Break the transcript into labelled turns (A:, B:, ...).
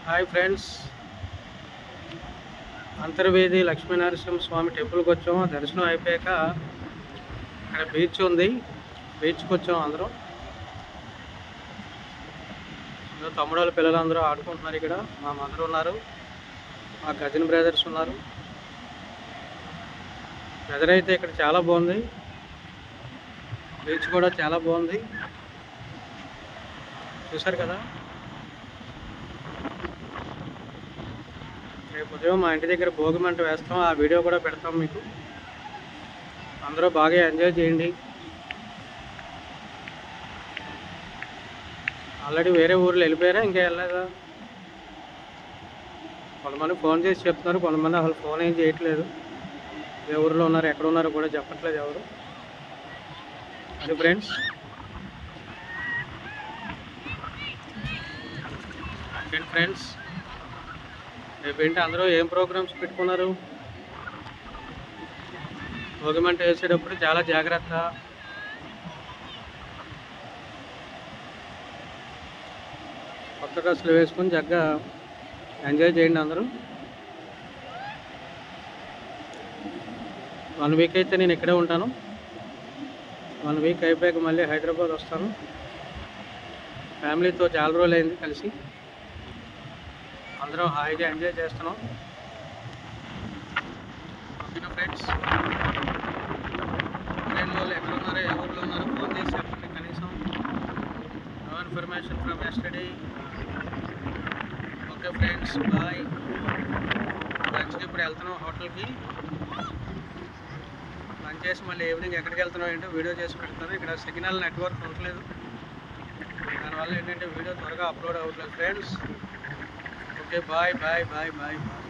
A: Hi friends, Antarvedi Lakshminarasimha Swamy టెంపుల్కి వచ్చాము. దర్శనం అయిపోయాక ఇక్కడ బీచ్ ఉంది, బీచ్కి వచ్చాము. అందరం తమ్ముడు పిల్లలందరూ ఆడుకుంటున్నారు. ఇక్కడ మా మదర్ ఉన్నారు, మా కజిన్ బ్రదర్స్ ఉన్నారు. వెదర్ అయితే ఇక్కడ చాలా బాగుంది, బీచ్ కూడా చాలా బాగుంది. చూసారు కదా. రేపు ఉదయం మా ఇంటి దగ్గర భోగి మంట వేస్తాం, ఆ వీడియో కూడా పెడతాం మీకు. అందరూ బాగా ఎంజాయ్ చేయండి. ఆల్రెడీ వేరే ఊర్లో వెళ్ళిపోయారా, ఇంకా వెళ్ళలేదా? కొంతమంది ఫోన్ చేసి చెప్తున్నారు, కొంతమంది అసలు ఫోన్ ఏం చేయట్లేదు. ఏ ఊర్లో ఉన్నారు, ఎక్కడ ఉన్నారో కూడా చెప్పట్లేదు ఎవరు. అది ఫ్రెండ్స్, ఫ్రెండ్స్ రేపేంటి అందరూ ఏం ప్రోగ్రామ్స్ పెట్టుకున్నారు? భోగి మంట వేసేటప్పుడు చాలా జాగ్రత్త. కొత్త డ్రెస్సులు వేసుకొని చక్కగా ఎంజాయ్ చేయండి అందరూ. 1 వీక్ అయితే నేను ఇక్కడే ఉంటాను. 1 వీక్ అయిపోయాక మళ్ళీ హైదరాబాద్ వస్తాను. ఫ్యామిలీతో చాలా రోజులు అయింది కలిసి. అందరం హాయిగా ఎంజాయ్ చేస్తున్నాం. ఓకేనా ఫ్రెండ్స్? ట్రైన్ వాళ్ళు ఎక్కడ ఉన్నారో, ఏ ఊళ్ళో ఉన్నారో ఫోన్ చేసి చెప్పండి కనీసం. No information from yesterday. Okay friends, bye. లంచ్కి ఇప్పుడు వెళ్తున్నాం హోటల్కి. లంచ్ చేసి మళ్ళీ ఈవినింగ్ ఎక్కడికి వెళ్తున్నాం ఏంటో వీడియో చేసి పెడతాను. ఇక్కడ సిగ్నల్ నెట్వర్క్ ఉండట్లేదు, దానివల్ల ఏంటంటే వీడియో త్వరగా అప్లోడ్ అవ్వట్లేదు friends. Okay, bye bye bye bye bye.